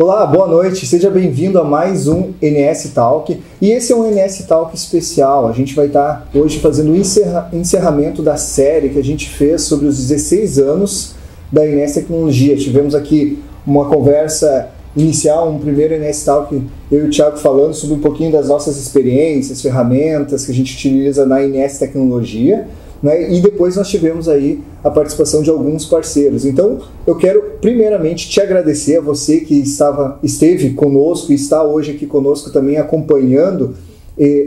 Olá, boa noite, seja bem-vindo a mais um NS Talk. E esse é um NS Talk especial. A gente vai estar hoje fazendo o encerramento da série que a gente fez sobre os 16 anos da NS Tecnologia. Tivemos aqui uma conversa inicial, um primeiro NS Talk, eu e o Thiago falando sobre um pouquinho das nossas experiências, ferramentas que a gente utiliza na NS Tecnologia, né? E depois nós tivemos aí a participação de alguns parceiros. Então, eu quero primeiramente te agradecer a você que esteve conosco e está hoje aqui conosco também acompanhando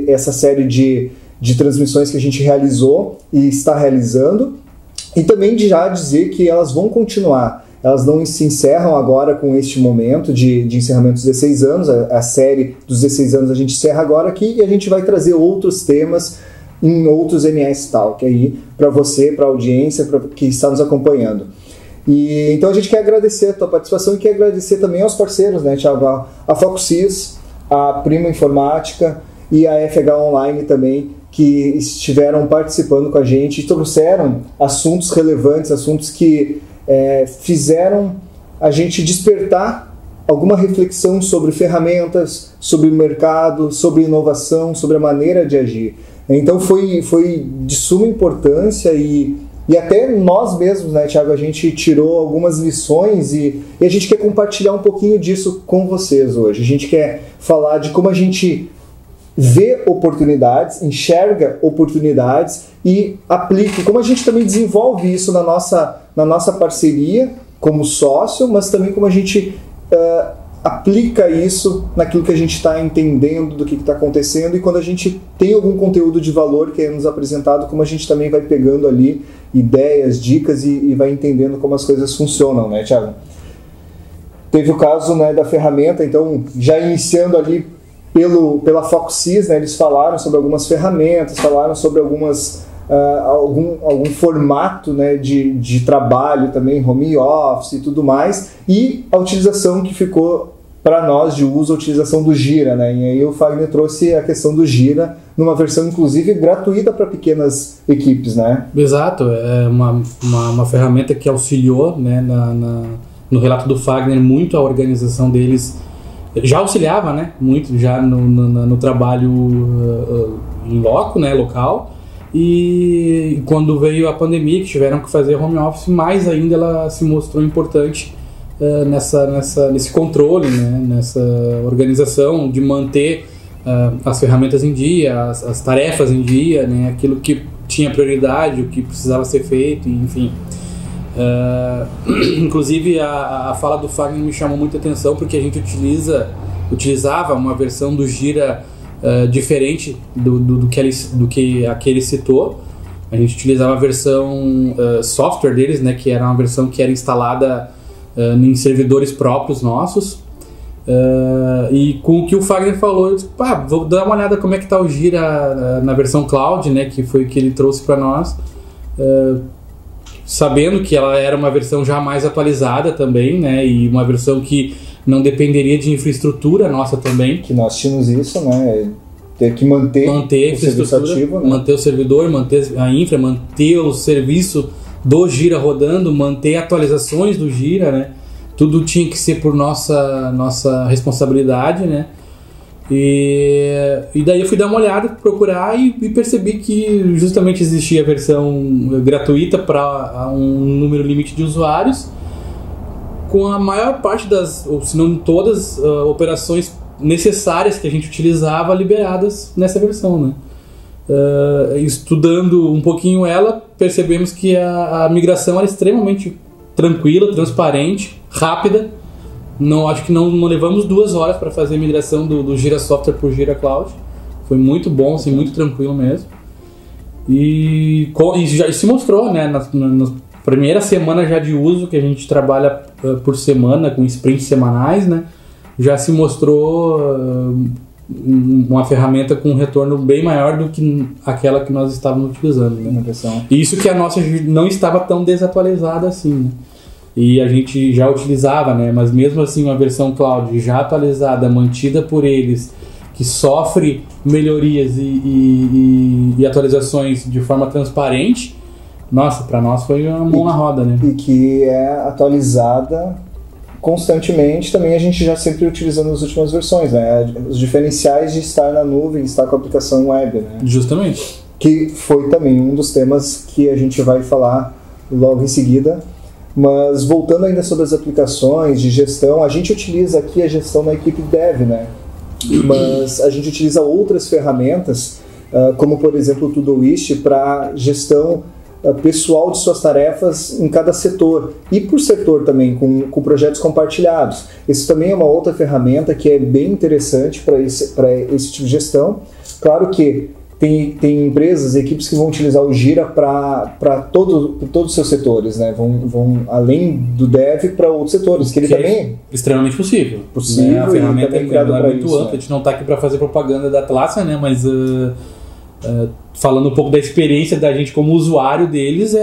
essa série de transmissões que a gente realizou e está realizando, e também de já dizer que elas vão continuar. Elas não se encerram agora com este momento de encerramento dos 16 anos, a série dos 16 anos a gente encerra agora aqui e a gente vai trazer outros temas em outros NS Talk aí para você, para a audiência, para que está nos acompanhando. E então a gente quer agradecer a tua participação e quer agradecer também aos parceiros, né, Thiago? A FocusCIS, a Prima Informática e a FH Online também, que estiveram participando com a gente e trouxeram assuntos relevantes, assuntos que fizeram a gente despertar alguma reflexão sobre ferramentas, sobre o mercado, sobre inovação, sobre a maneira de agir. Então foi de suma importância e até nós mesmos, né, Thiago, a gente tirou algumas lições e a gente quer compartilhar um pouquinho disso com vocês hoje. A gente quer falar de como a gente vê oportunidades, enxerga oportunidades e aplica, como a gente também desenvolve isso na nossa parceria como sócio, mas também como a gente aplica isso naquilo que a gente está entendendo do que está acontecendo, e quando a gente tem algum conteúdo de valor que é nos apresentado, como a gente também vai pegando ali ideias, dicas e vai entendendo como as coisas funcionam, né, Thiago? Teve o caso, né, da ferramenta, então já iniciando ali pela FocusCIS, né, eles falaram sobre algumas ferramentas, falaram sobre algum formato, né, de trabalho também, home office e tudo mais, e a utilização que ficou para nós de uso, a utilização do Gira, né? E aí o Fagner trouxe a questão do Gira numa versão inclusive gratuita para pequenas equipes, né? Exato, é uma ferramenta que auxiliou, né, no relato do Fagner muito a organização deles. Já auxiliava, né, muito já no trabalho em loco, né, local. E quando veio a pandemia, que tiveram que fazer home office, mais ainda ela se mostrou importante nesse controle, né, nessa organização de manter as ferramentas em dia, as tarefas em dia, né, aquilo que tinha prioridade, o que precisava ser feito, enfim. Inclusive a fala do Fagner me chamou muita atenção, porque a gente utilizava uma versão do Gira diferente do que aquele citou. A gente utilizava a versão software deles, né, que era uma versão que era instalada em servidores próprios nossos, e com o que o Fagner falou, eu disse, vou dar uma olhada como é que está o Gira na versão cloud, né, que foi o que ele trouxe para nós, sabendo que ela era uma versão já mais atualizada também, né, e uma versão que não dependeria de infraestrutura nossa também. Que nós tínhamos isso, né? Ter que manter o serviço ativo, né? Manter o servidor, manter a infra, manter o serviço do Gira rodando, manter atualizações do Gira, né? Tudo tinha que ser por nossa responsabilidade, né? E daí eu fui dar uma olhada, procurar e percebi que justamente existia a versão gratuita para um número limite de usuários, com a maior parte ou se não todas, operações necessárias que a gente utilizava liberadas nessa versão, né? Estudando um pouquinho ela, percebemos que a migração era extremamente tranquila, transparente, rápida. Acho que não levamos 2 horas para fazer a migração do Gira Software para o Gira Cloud. Foi muito bom, assim, muito tranquilo mesmo. E já se mostrou, né, na primeira semana já de uso, que a gente trabalha por semana, com sprints semanais, né, já se mostrou uma ferramenta com um retorno bem maior do que aquela que nós estávamos utilizando, né? E isso que a nossa não estava tão desatualizada assim, né? E a gente já utilizava, né? Mas mesmo assim uma versão cloud já atualizada, mantida por eles, que sofre melhorias e atualizações de forma transparente, nossa, para nós foi uma mão na roda, né? E que é atualizada constantemente, também a gente já sempre utilizando as últimas versões, né? Os diferenciais de estar na nuvem, estar com a aplicação web, né? Justamente. Que foi também um dos temas que a gente vai falar logo em seguida. Mas voltando ainda sobre as aplicações de gestão, a gente utiliza aqui a gestão na equipe dev, né? Mas a gente utiliza outras ferramentas, como por exemplo o Todoist, para gestão pessoal de suas tarefas em cada setor e por setor também, com projetos compartilhados. Isso também é uma outra ferramenta que é bem interessante para esse tipo de gestão. Claro que tem empresas, equipes que vão utilizar o Jira para todos os seus setores, né? Vão além do dev para outros setores, que ele que também é extremamente possível. Possível, né? A ferramenta é muito isso, ampla. né? A gente não está aqui para fazer propaganda da Atlassian, né? Mas falando um pouco da experiência da gente como usuário deles,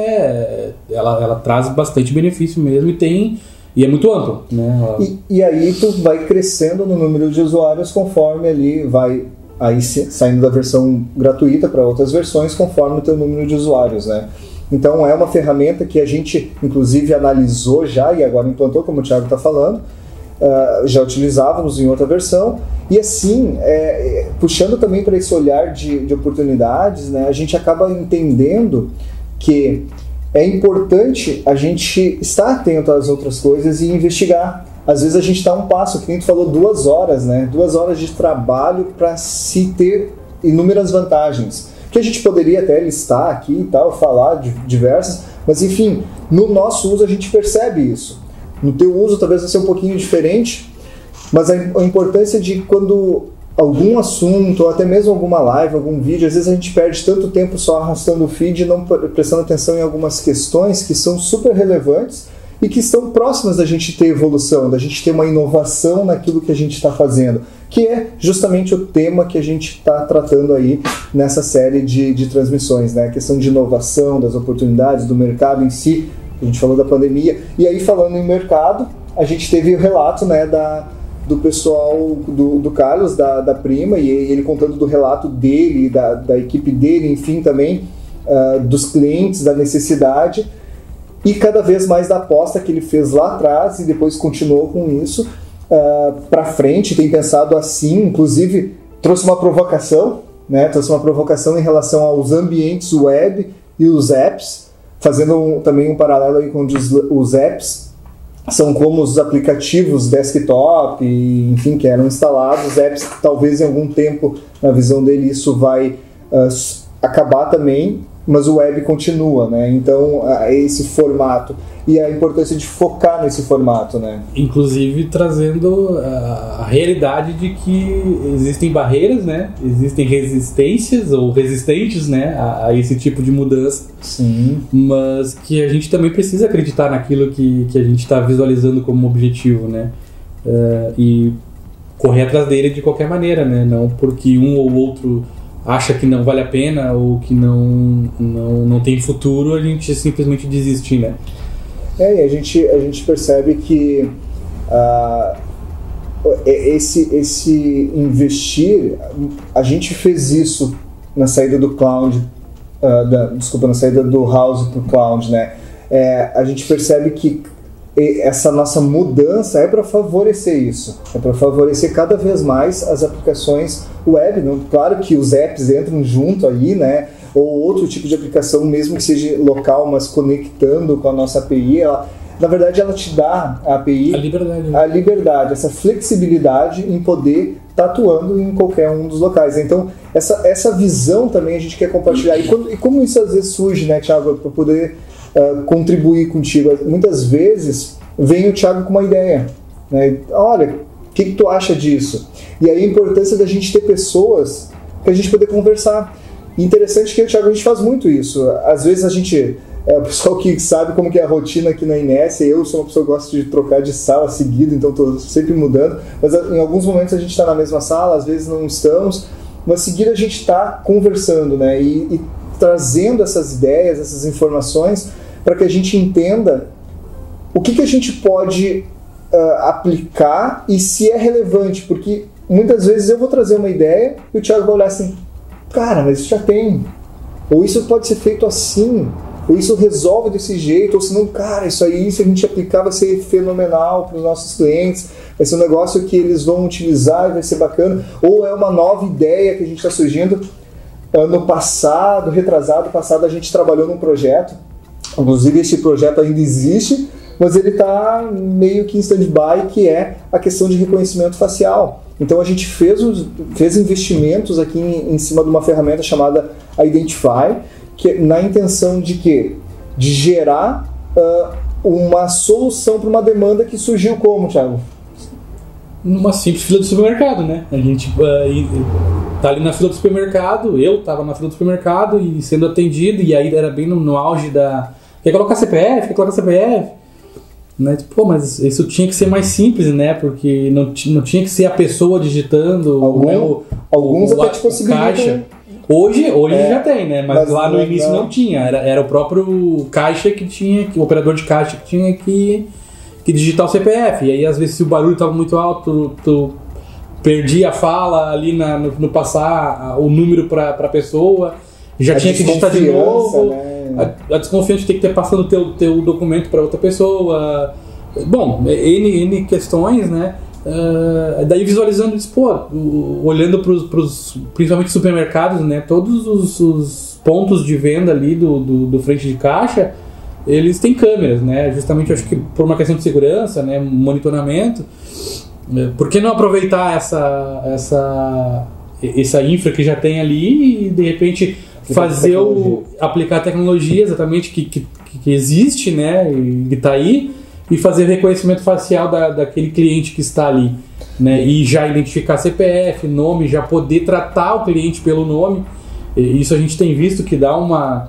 ela traz bastante benefício mesmo e é muito amplo, né? E aí tu vai crescendo no número de usuários conforme ali vai saindo da versão gratuita para outras versões conforme o teu número de usuários, né? Então é uma ferramenta que a gente inclusive analisou já e agora implantou, como o Thiago está falando, já utilizávamos em outra versão e assim, puxando também para esse olhar de oportunidades, né, a gente acaba entendendo que é importante a gente estar atento às outras coisas e investigar. Às vezes a gente está um passo, que a gente falou, 2 horas, né? 2 horas de trabalho para se ter inúmeras vantagens. Que a gente poderia até listar aqui e tal, falar de diversas, mas enfim, no nosso uso a gente percebe isso. No teu uso talvez vai ser um pouquinho diferente, mas a importância de quando algum assunto, ou até mesmo alguma live, algum vídeo, às vezes a gente perde tanto tempo só arrastando o feed e não prestando atenção em algumas questões que são super relevantes e que estão próximas da gente ter evolução, da gente ter uma inovação naquilo que a gente está fazendo, que é justamente o tema que a gente está tratando aí nessa série de transmissões, né? A questão de inovação, das oportunidades, do mercado em si, a gente falou da pandemia, e aí falando em mercado, a gente teve o relato, né, do pessoal, do Carlos, da Prima, e ele contando do relato dele, da equipe dele, enfim, também, dos clientes, da necessidade, e cada vez mais da aposta que ele fez lá atrás e depois continuou com isso para frente, tem pensado assim, inclusive trouxe uma provocação, né? Trouxe uma provocação em relação aos ambientes web e os apps, fazendo também um paralelo aí com os apps, são como os aplicativos desktop, enfim, que eram instalados, apps que talvez em algum tempo, na visão dele, isso vai acabar também, mas o web continua, né? Então, esse formato e a importância de focar nesse formato, né? Inclusive trazendo a realidade de que existem barreiras, né? Existem resistências ou resistentes, né? A esse tipo de mudança. Sim. Mas que a gente também precisa acreditar naquilo que a gente está visualizando como objetivo, né? E correr atrás dele de qualquer maneira, né? Não porque um ou outro acha que não vale a pena ou que não tem futuro, a gente simplesmente desiste, né? E a gente percebe que esse investir, a gente fez isso na saída do cloud, na saída do house para o cloud, né? A gente percebe que essa nossa mudança é para favorecer isso, é para favorecer cada vez mais as aplicações web. Claro que os apps entram junto aí, né? Ou outro tipo de aplicação, mesmo que seja local, mas conectando com a nossa API, na verdade ela te dá a API a liberdade, essa flexibilidade em poder estar atuando em qualquer um dos locais. Então essa visão também a gente quer compartilhar. E como isso às vezes surge, né, Thiago, para poder contribuir contigo? Muitas vezes vem o Thiago com uma ideia, né? Olha, o que tu acha disso? E aí a importância da gente ter pessoas para a gente poder conversar. E interessante que o Thiago, a gente faz muito isso. Às vezes a gente, o pessoal que sabe como que é a rotina aqui na INS, eu sou uma pessoa que gosta de trocar de sala seguido, então estou sempre mudando, mas em alguns momentos a gente está na mesma sala, às vezes não estamos, mas seguida a gente está conversando, né? E trazendo essas ideias, essas informações, para que a gente entenda o que a gente pode aplicar e se é relevante, porque muitas vezes eu vou trazer uma ideia e o Thiago vai olhar assim, cara, mas isso já tem, ou isso pode ser feito assim, ou isso resolve desse jeito, ou se não, cara, isso aí, se a gente aplicar, vai ser fenomenal para os nossos clientes, vai ser um negócio que eles vão utilizar e vai ser bacana, ou é uma nova ideia que a gente está surgindo. Ano passado, retrasado passado, a gente trabalhou num projeto, inclusive esse projeto ainda existe, mas ele está meio que em stand-by, que é a questão de reconhecimento facial. Então a gente fez investimentos aqui em cima de uma ferramenta chamada Identify, que na intenção de quê? De gerar uma solução para uma demanda que surgiu como, Thiago? Numa simples fila do supermercado, né? A gente tá ali na fila do supermercado, eu tava na fila do supermercado e sendo atendido, e aí era bem no auge da... Quer colocar CPF? Quer colocar CPF? Né? Pô, mas isso tinha que ser mais simples, né? Porque não tinha que ser a pessoa digitando alguns até te possibilitam caixa. Hoje já tem, né? Mas lá no início não tinha. Era o próprio caixa que tinha, o operador de caixa que tinha que digitar o CPF. E aí, às vezes, se o barulho estava muito alto, tu perdia a fala ali no passar o número para a pessoa, já tinha que digitar de novo. Né? A desconfiança de ter que ter passando o teu documento para outra pessoa. Bom, N questões, né? Daí visualizando isso, olhando para os principalmente supermercados, né? Todos os pontos de venda ali do frente de caixa, eles têm câmeras, né? Justamente, acho que por uma questão de segurança, né? Monitoramento. Por que não aproveitar essa infra que já tem ali e de repente aplicar a tecnologia exatamente que existe, né? E está aí, e fazer reconhecimento facial daquele cliente que está ali, né? E já identificar CPF, nome, já poder tratar o cliente pelo nome. Isso a gente tem visto que dá uma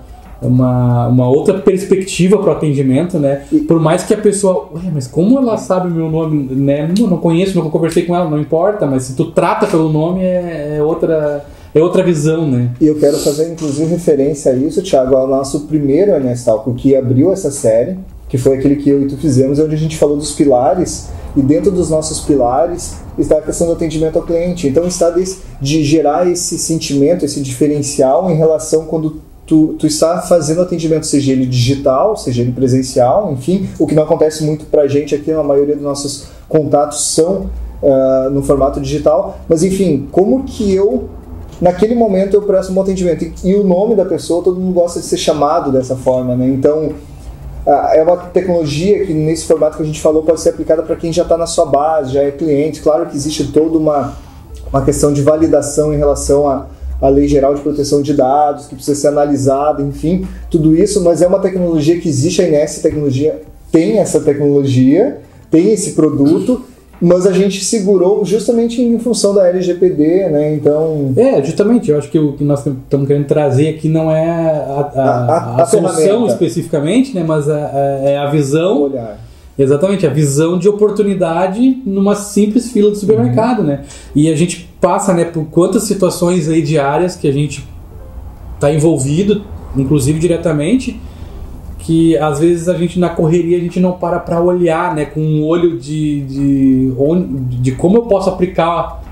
outra perspectiva para o atendimento, né? Por mais que a pessoa, mas como ela sabe o meu nome, né? Não conheço, nunca conversei com ela, não importa, mas se tu trata pelo nome é outra visão, né? E eu quero fazer, inclusive, referência a isso, Thiago, ao nosso primeiro NS Talk, que abriu essa série, que foi aquele que eu e tu fizemos, onde a gente falou dos pilares, e dentro dos nossos pilares está a questão do atendimento ao cliente. Então está de gerar esse sentimento, esse diferencial em relação quando tu está fazendo atendimento, seja ele digital, seja ele presencial, enfim, o que não acontece muito pra gente aqui, na maioria dos nossos contatos são no formato digital, mas enfim, como que naquele momento eu presto um bom atendimento, e o nome da pessoa, todo mundo gosta de ser chamado dessa forma, né? Então é uma tecnologia que nesse formato que a gente falou pode ser aplicada para quem já está na sua base, já é cliente. Claro que existe toda uma questão de validação em relação à Lei Geral de Proteção de Dados, que precisa ser analisada, enfim, tudo isso, mas é uma tecnologia que existe, a INS Tecnologia tem essa tecnologia, tem esse produto, mas a gente segurou justamente em função da LGPD, né? Então... justamente, eu acho que o que nós estamos querendo trazer aqui não é a solução especificamente, né? Mas é a visão... O olhar. Exatamente, a visão de oportunidade numa simples fila de supermercado, né? E a gente passa, né, por quantas situações aí diárias que a gente está envolvido, inclusive diretamente, que às vezes a gente na correria a gente não para olhar, né, com um olho de como eu posso aplicar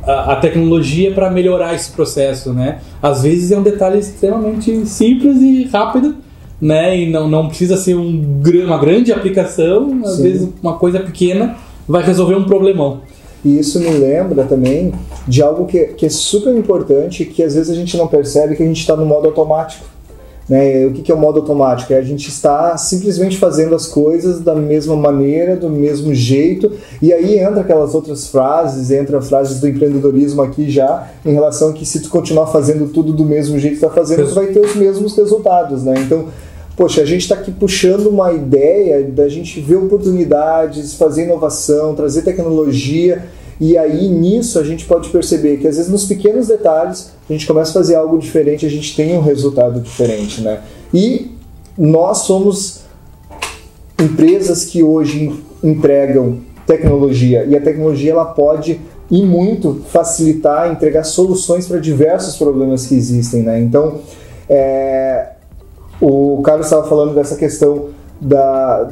a tecnologia para melhorar esse processo, né? Às vezes é um detalhe extremamente simples e rápido, né? E não precisa ser uma grande aplicação, às vezes uma coisa pequena vai resolver um problemão. E isso me lembra também de algo que é super importante, que às vezes a gente não percebe, que a gente está no modo automático. Né? O que é o modo automático? É a gente está simplesmente fazendo as coisas da mesma maneira, do mesmo jeito, e aí entra aquelas outras frases, entra frases do empreendedorismo aqui já, em relação a que se tu continuar fazendo tudo do mesmo jeito que tu está fazendo, tu vai ter os mesmos resultados, né? Então, poxa, a gente está aqui puxando uma ideia da gente ver oportunidades, fazer inovação, trazer tecnologia, e aí nisso a gente pode perceber que às vezes nos pequenos detalhes a gente começa a fazer algo diferente, a gente tem um resultado diferente, né? E nós somos empresas que hoje entregam tecnologia, e a tecnologia ela pode e muito facilitar, entregar soluções para diversos problemas que existem, né? Então, o Carlos estava falando dessa questão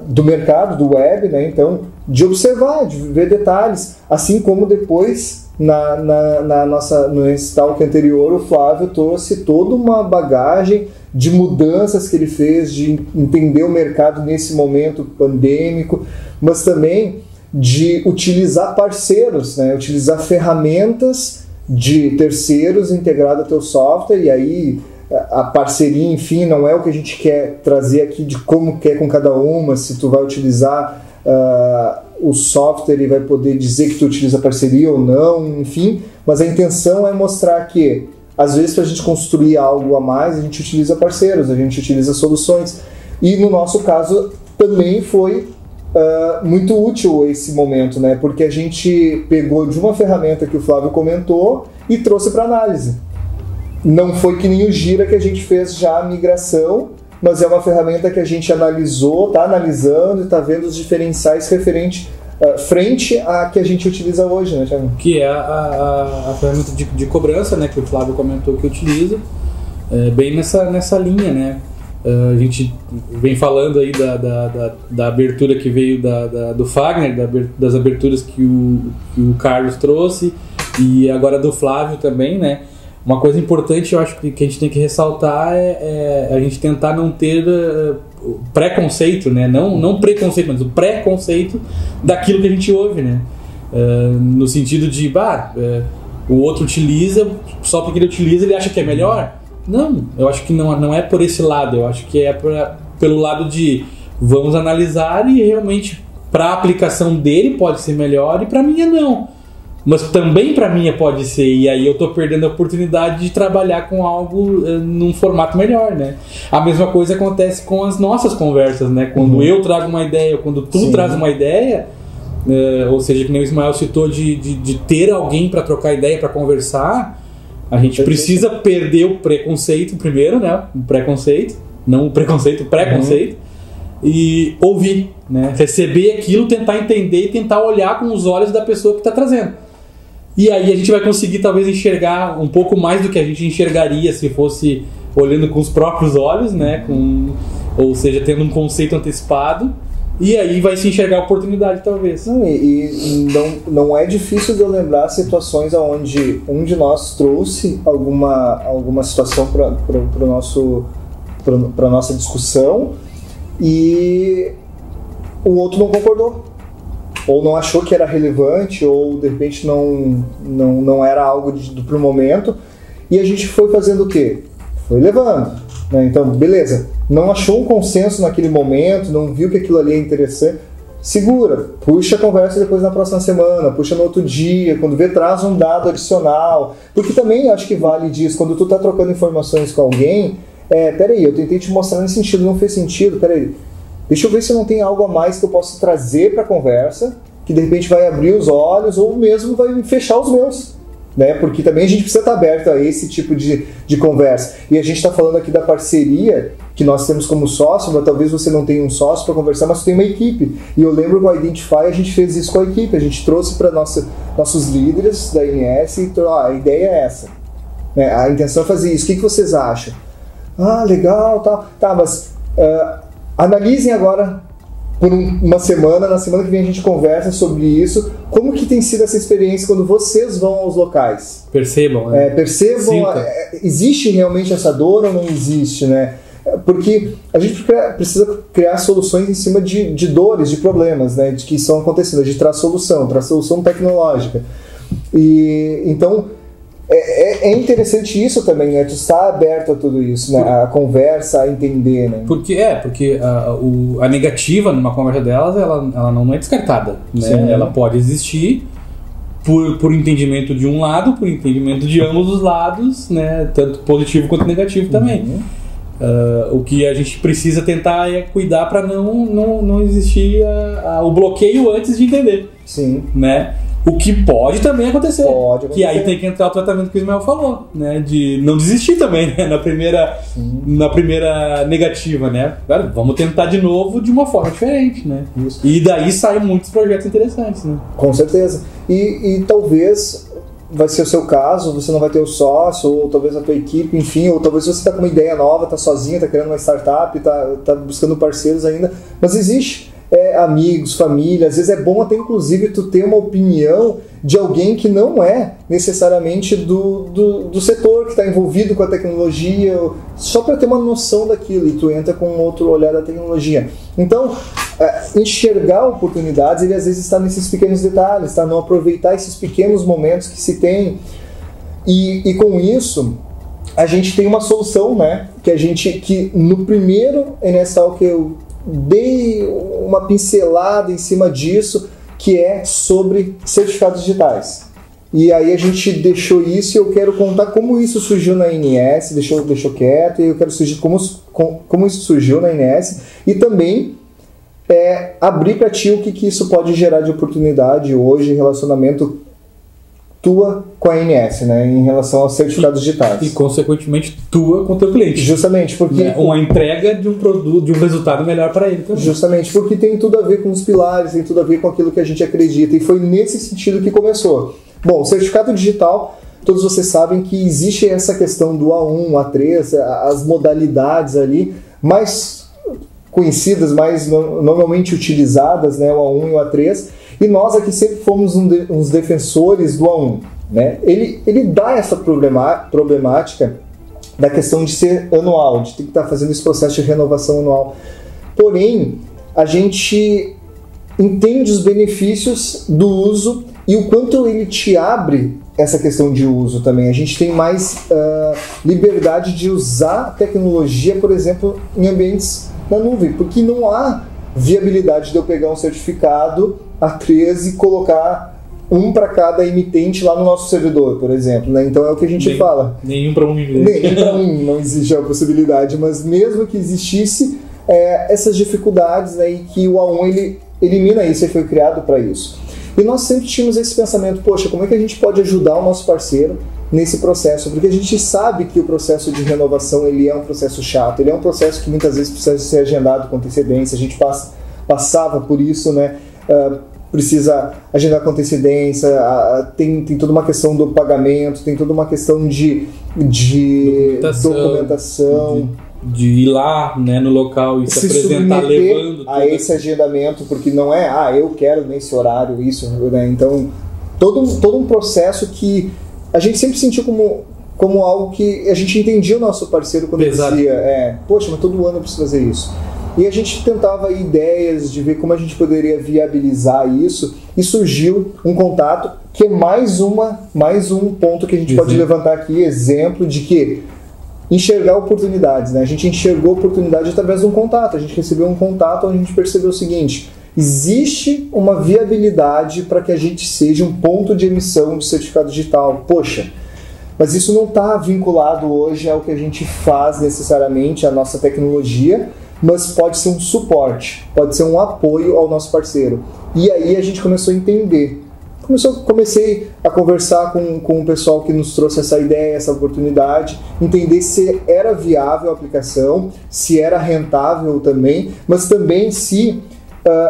do mercado, do web, né? Então, de observar, de ver detalhes, assim como depois no esse talk anterior o Flávio trouxe toda uma bagagem de mudanças que ele fez, de entender o mercado nesse momento pandêmico, mas também de utilizar parceiros, né? Utilizar ferramentas de terceiros integrado ao teu software, e aí a parceria, enfim, não é o que a gente quer trazer aqui de como quer com cada uma, se tu vai utilizar o software e vai poder dizer que tu utiliza parceria ou não, enfim, mas a intenção é mostrar que às vezes para a gente construir algo a mais, a gente utiliza parceiros, a gente utiliza soluções, e no nosso caso também foi muito útil esse momento, né? Porque a gente pegou de uma ferramenta que o Flávio comentou e trouxe para análise. Não foi que nem o Gira que a gente fez já a migração, mas é uma ferramenta que a gente analisou, está analisando e está vendo os diferenciais frente à que a gente utiliza hoje, né, Thiago? Que é a ferramenta de cobrança, né, que o Flávio comentou que utiliza, bem nessa linha, né? A gente vem falando aí da abertura que veio do Fagner, das aberturas que o Carlos trouxe, e agora do Flávio também, né? Uma coisa importante, eu acho que a gente tem que ressaltar é a gente tentar não ter preconceito, né? Não preconceito, mas o preconceito daquilo que a gente ouve, né? No sentido de, o outro utiliza, só porque ele utiliza ele acha que é melhor. Não, eu acho que não é por esse lado, eu acho que é pelo lado de vamos analisar e realmente para a aplicação dele pode ser melhor e para a minha não. Mas também para mim pode ser, e aí eu estou perdendo a oportunidade de trabalhar com algo num formato melhor, né? A mesma coisa acontece com as nossas conversas, né? Quando eu trago uma ideia, quando tu traz uma ideia, ou seja, que nem o Ismael citou de ter alguém para trocar ideia, para conversar, a gente precisa perder o preconceito primeiro, né? O preconceito, não o preconceito, o preconceito, e ouvir, né? Receber aquilo, tentar entender e tentar olhar com os olhos da pessoa que está trazendo. E aí a gente vai conseguir talvez enxergar um pouco mais do que a gente enxergaria se fosse olhando com os próprios olhos, né? Ou seja, tendo um conceito antecipado. E aí vai se enxergar a oportunidade, talvez. Não é difícil de eu lembrar situações onde um de nós trouxe alguma situação para a nossa discussão e o outro não concordou. Ou não achou que era relevante, ou de repente não era algo pro momento. E a gente foi fazendo o quê? Foi levando, né? Então, beleza. Não achou um consenso naquele momento, não viu que aquilo ali é interessante. Segura, puxa a conversa depois na próxima semana, puxa no outro dia, quando vê, traz um dado adicional. Porque também acho que vale disso, quando tu tá trocando informações com alguém, peraí, eu tentei te mostrar nesse sentido, não fez sentido, peraí. Deixa eu ver se não tem algo a mais que eu possa trazer para a conversa, que de repente vai abrir os olhos ou mesmo vai fechar os meus, né? Porque também a gente precisa estar aberto a esse tipo de conversa. E a gente está falando aqui da parceria que nós temos como sócio, mas talvez você não tenha um sócio para conversar, mas você tem uma equipe. E eu lembro que com a Identify a gente fez isso com a equipe, a gente trouxe para nossos líderes da INS e a ideia é essa. Né? A intenção é fazer isso. O que vocês acham? Legal, tá, mas... analisem agora por uma semana, na semana que vem a gente conversa sobre isso, como que tem sido essa experiência quando vocês vão aos locais. Percebam, né? Percebam, existe realmente essa dor ou não existe, né? Porque a gente precisa criar soluções em cima de dores, de problemas, né? De que estão acontecendo, de traz solução tecnológica. E então... É interessante isso também, né? Tu estar aberto a tudo isso, né? A conversa, a entender, né? Porque a negativa numa conversa delas, ela não é descartada, né? Sim. Ela pode existir por entendimento de um lado, por entendimento de ambos os lados, né? Tanto positivo quanto negativo também. O que a gente precisa tentar é cuidar para não existir o bloqueio antes de entender. Sim. Né? O que pode também acontecer. Pode acontecer. Que aí tem que entrar o tratamento que o Ismael falou, né? De não desistir também, né? Na primeira negativa, né? Cara, vamos tentar de novo de uma forma diferente, né? Isso. E daí saem muitos projetos interessantes, né? Com certeza. E talvez vai ser o seu caso, você não vai ter o sócio, ou talvez a tua equipe, enfim, ou talvez você está com uma ideia nova, está sozinho, está criando uma startup, está buscando parceiros ainda, mas existe. amigos, família, às vezes é bom até inclusive tu ter uma opinião de alguém que não é necessariamente do setor, que está envolvido com a tecnologia, só para ter uma noção daquilo, e tu entra com outro olhar da tecnologia. Então, enxergar oportunidades, ele às vezes está nesses pequenos detalhes, tá? Não aproveitar esses pequenos momentos que se tem, e com isso a gente tem uma solução, né? Que no primeiro NS Talk eu dei uma pincelada em cima disso, que é sobre certificados digitais. E aí a gente deixou isso, e eu quero contar como isso surgiu na INS, deixou quieto, e eu quero surgir como isso surgiu na INS, e também abrir para ti o que isso pode gerar de oportunidade hoje em relacionamento tua com a INS, né, em relação aos certificados digitais. E, consequentemente, tua com o teu cliente. Justamente, porque... uma entrega de um produto, de um resultado melhor para ele também. Justamente, porque tem tudo a ver com os pilares, tem tudo a ver com aquilo que a gente acredita, e foi nesse sentido que começou. Bom, o certificado digital, todos vocês sabem que existe essa questão do A1, A3, as modalidades ali, mais conhecidas, mais normalmente utilizadas, né, o A1 e o A3, e nós aqui sempre fomos uns defensores do A1. Né? Ele dá essa problemática da questão de ser anual, de ter que estar fazendo esse processo de renovação anual. Porém, a gente entende os benefícios do uso e o quanto ele te abre essa questão de uso também. A gente tem mais liberdade de usar a tecnologia, por exemplo, em ambientes na nuvem, porque não há viabilidade de eu pegar um certificado A3 e colocar um para cada emitente lá no nosso servidor, por exemplo. Né? Então é o que a gente fala. Nenhum para um. Nenhum para um, não existe a possibilidade, mas mesmo que existisse, essas dificuldades, né, e que o A1 ele elimina isso, ele foi criado para isso. E nós sempre tínhamos esse pensamento, poxa, como é que a gente pode ajudar o nosso parceiro nesse processo? Porque a gente sabe que o processo de renovação ele é um processo chato, ele é um processo que muitas vezes precisa ser agendado com antecedência, a gente passava por isso, né? Precisa agendar com antecedência, tem toda uma questão do pagamento, tem toda uma questão de documentação. De ir lá, né, no local e se apresentar levando a esse agendamento, porque não é, eu quero nesse horário isso, né? Então, todo um processo que a gente sempre sentiu como algo que a gente entendia o nosso parceiro quando ele dizia, poxa, mas todo ano eu preciso fazer isso. E a gente tentava ideias de ver como a gente poderia viabilizar isso, e surgiu um contato que é mais um ponto que a gente pode levantar aqui, exemplo de que enxergar oportunidades, né? A gente enxergou oportunidade através de um contato, a gente recebeu um contato onde a gente percebeu o seguinte: existe uma viabilidade para que a gente seja um ponto de emissão de certificado digital. Poxa, mas isso não está vinculado hoje ao que a gente faz necessariamente, à nossa tecnologia, mas pode ser um suporte, pode ser um apoio ao nosso parceiro. E aí a gente começou a entender. Comecei a conversar com o pessoal que nos trouxe essa ideia, essa oportunidade, entender se era viável a aplicação, se era rentável também, mas também se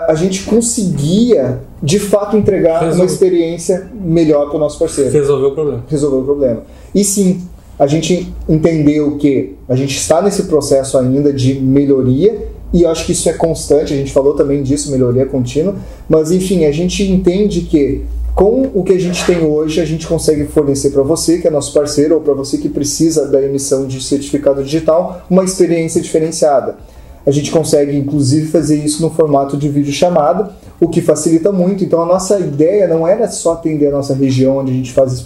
a gente conseguia, de fato, entregar uma experiência melhor para o nosso parceiro. Resolveu o problema. E sim, a gente entendeu que a gente está nesse processo ainda de melhoria, e eu acho que isso é constante, a gente falou também disso, melhoria contínua, mas enfim, a gente entende que com o que a gente tem hoje, a gente consegue fornecer para você, que é nosso parceiro, ou para você que precisa da emissão de certificado digital, uma experiência diferenciada. A gente consegue, inclusive, fazer isso no formato de videochamada, o que facilita muito. Então, a nossa ideia não era só atender a nossa região, onde a gente faz esse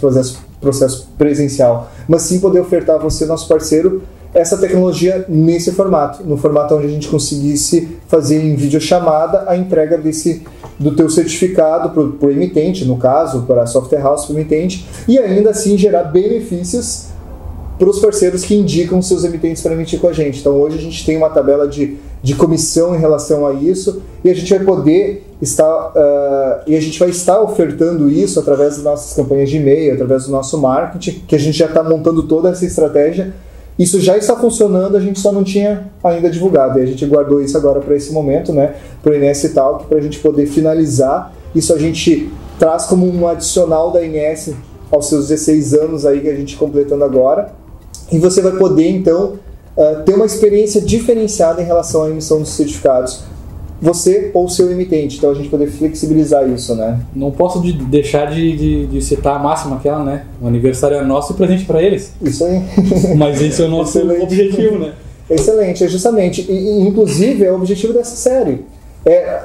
processo presencial, mas sim poder ofertar a você, nosso parceiro, essa tecnologia nesse formato, no formato onde a gente conseguisse fazer em videochamada a entrega do teu certificado para o emitente, no caso, para a software house para o emitente, e ainda assim gerar benefícios para os parceiros que indicam seus emitentes para emitir com a gente. Então hoje a gente tem uma tabela de comissão em relação a isso, e a gente vai poder estar ofertando isso através das nossas campanhas de e-mail, através do nosso marketing, que a gente já está montando toda essa estratégia. Isso já está funcionando, a gente só não tinha ainda divulgado, e a gente guardou isso agora para esse momento, né, para o INS Talk, para a gente poder finalizar. Isso a gente traz como um adicional da INS aos seus 16 anos aí que a gente completando agora, e você vai poder então ter uma experiência diferenciada em relação à emissão dos certificados. você ou seu emitente. Então a gente poder flexibilizar isso, né? Não posso deixar de citar a máxima aquela, né? O aniversário é nosso e presente para eles. Isso aí. Mas esse é o nosso objetivo, né? Excelente, é justamente. E, inclusive, é o objetivo dessa série.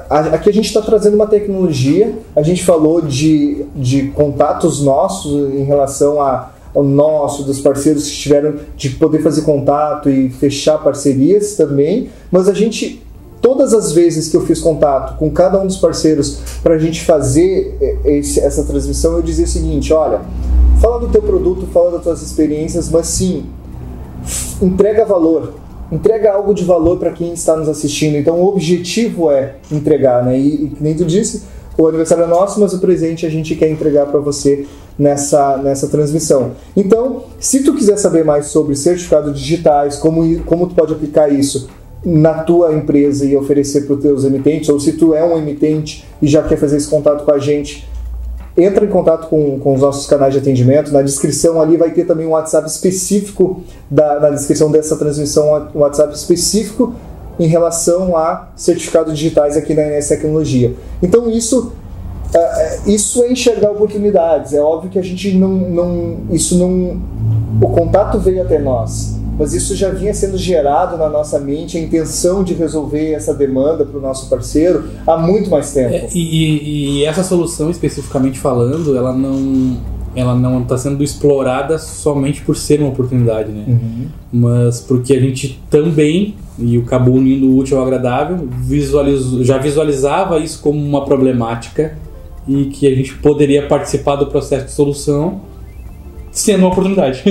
Aqui a gente está trazendo uma tecnologia, a gente falou de contatos nossos em relação ao nosso, dos parceiros que tiveram de poder fazer contato e fechar parcerias também, mas todas as vezes que eu fiz contato com cada um dos parceiros para a gente fazer essa transmissão, eu dizia o seguinte: olha, fala do teu produto, fala das tuas experiências, mas sim, entrega valor. Entrega algo de valor para quem está nos assistindo. Então o objetivo é entregar, né? E nem tu disse, o aniversário é nosso, mas o presente a gente quer entregar para você nessa transmissão. Então, se tu quiser saber mais sobre certificados digitais, como tu pode aplicar isso na tua empresa e oferecer para os teus emitentes, ou se tu é um emitente e já quer fazer esse contato com a gente, entra em contato com os nossos canais de atendimento. Na descrição ali vai ter também um WhatsApp específico, na descrição dessa transmissão, um WhatsApp específico em relação a certificados digitais aqui na NS Tecnologia. Então isso é enxergar oportunidades. É óbvio que a gente o contato veio até nós, mas isso já vinha sendo gerado na nossa mente, a intenção de resolver essa demanda para o nosso parceiro há muito mais tempo. E essa solução, especificamente falando, ela não está sendo explorada somente por ser uma oportunidade, né? Uhum. Mas porque a gente também, e acabou unindo o útil ao agradável, já visualizava isso como uma problemática e que a gente poderia participar do processo de solução sendo uma oportunidade,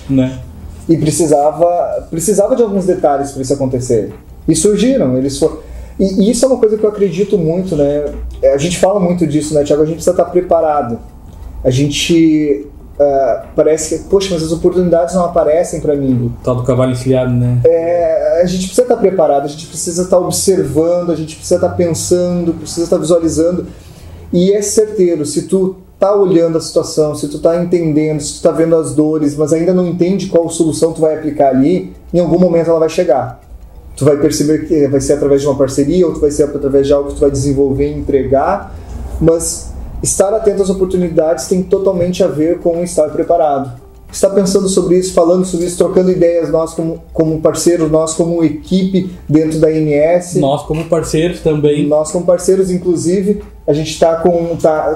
né? E precisava de alguns detalhes para isso acontecer. E surgiram, E isso é uma coisa que eu acredito muito, né? A gente fala muito disso, né, Thiago? A gente precisa estar preparado. A gente parece que, poxa, mas as oportunidades não aparecem para mim. O tal do cavalo encilhado, né? A gente precisa estar preparado, a gente precisa estar observando, a gente precisa estar pensando, precisa estar visualizando. E é certeiro, se tu tá olhando a situação, se tu tá entendendo, se tu tá vendo as dores, mas ainda não entende qual solução tu vai aplicar ali, em algum momento ela vai chegar. Tu vai perceber que vai ser através de uma parceria, ou vai ser através de algo que tu vai desenvolver e entregar, mas estar atento às oportunidades tem totalmente a ver com estar preparado. Estar pensando sobre isso, falando sobre isso, trocando ideias, nós como parceiros, nós como equipe dentro da INS. Nós como parceiros também. Nós como parceiros, inclusive, a gente está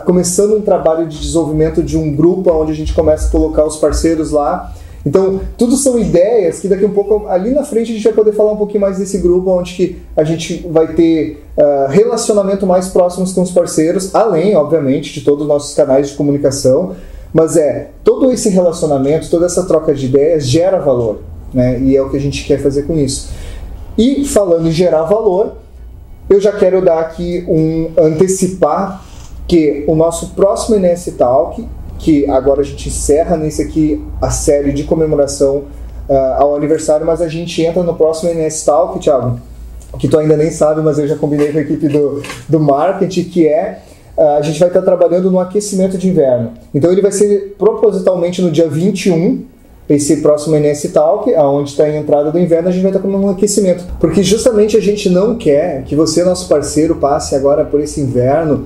começando um trabalho de desenvolvimento de um grupo onde a gente começa a colocar os parceiros lá. Então, tudo são ideias que daqui a um pouco, ali na frente, a gente vai poder falar um pouquinho mais desse grupo, onde que a gente vai ter relacionamento mais próximos com os parceiros, além, obviamente, de todos os nossos canais de comunicação. Mas todo esse relacionamento, toda essa troca de ideias gera valor, né? E é o que a gente quer fazer com isso. E falando em gerar valor, eu já quero dar aqui antecipar que o nosso próximo NS Talk, que agora a gente encerra nesse aqui a série de comemoração ao aniversário, mas a gente entra no próximo NS Talk, Thiago, que tu ainda nem sabe, mas eu já combinei com a equipe do marketing, que a gente vai estar trabalhando no aquecimento de inverno. Então ele vai ser propositalmente no dia 21, esse próximo NS Talk, onde está a entrada do inverno, a gente vai estar com um aquecimento. Porque justamente a gente não quer que você, nosso parceiro, passe agora por esse inverno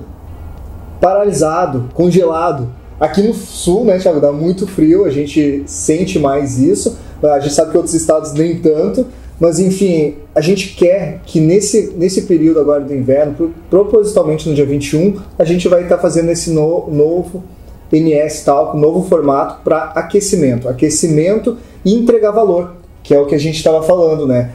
paralisado, congelado. Aqui no sul, né, Thiago, dá muito frio, a gente sente mais isso. A gente sabe que outros estados nem tanto. Mas, enfim, a gente quer que nesse período agora do inverno, propositalmente no dia 21, a gente vai estar fazendo esse novo NS Talk, novo formato para aquecimento. Aquecimento e entregar valor, que é o que a gente estava falando, né?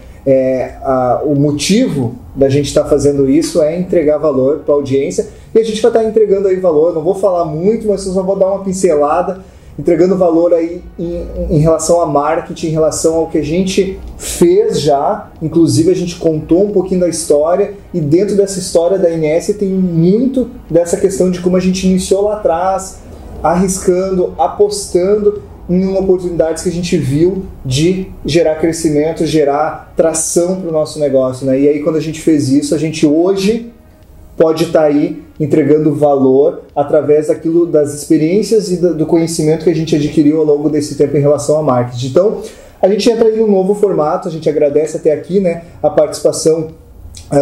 O motivo da gente estar fazendo isso é entregar valor para a audiência. E a gente vai estar entregando aí valor, não vou falar muito, mas eu só vou dar uma pincelada, entregando valor aí em relação a marketing, em relação ao que a gente fez já. Inclusive a gente contou um pouquinho da história, e dentro dessa história da INS tem muito dessa questão de como a gente iniciou lá atrás, arriscando, apostando em oportunidades que a gente viu de gerar crescimento, gerar tração para o nosso negócio, né? E aí quando a gente fez isso, a gente hoje pode estar aí entregando valor através das experiências e do conhecimento que a gente adquiriu ao longo desse tempo em relação a marketing. Então, a gente entra aí num novo formato, a gente agradece até aqui, né, a participação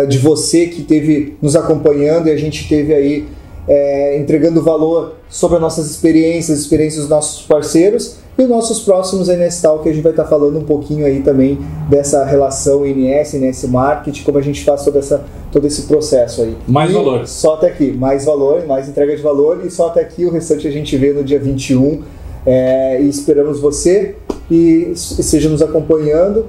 de você que esteve nos acompanhando, e a gente teve aí entregando valor sobre as nossas experiências dos nossos parceiros, e os nossos próximos NS Talk, que a gente vai estar falando um pouquinho aí também dessa relação NS Marketing, como a gente faz todo esse processo aí. Mais valor. Só até aqui, mais valor, mais entrega de valor, e só até aqui. O restante a gente vê no dia 21, e esperamos você e esteja nos acompanhando.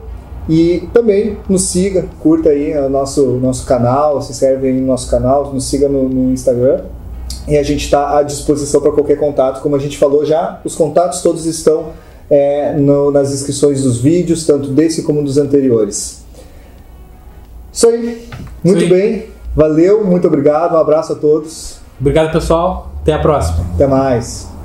E também nos siga, curta aí o nosso canal, se inscreve aí no nosso canal, nos siga no Instagram. E a gente está à disposição para qualquer contato. Como a gente falou já, os contatos todos estão nas descrições dos vídeos, tanto desse como dos anteriores. Isso aí. Muito bem. Valeu, muito obrigado. Um abraço a todos. Obrigado, pessoal. Até a próxima. Até mais.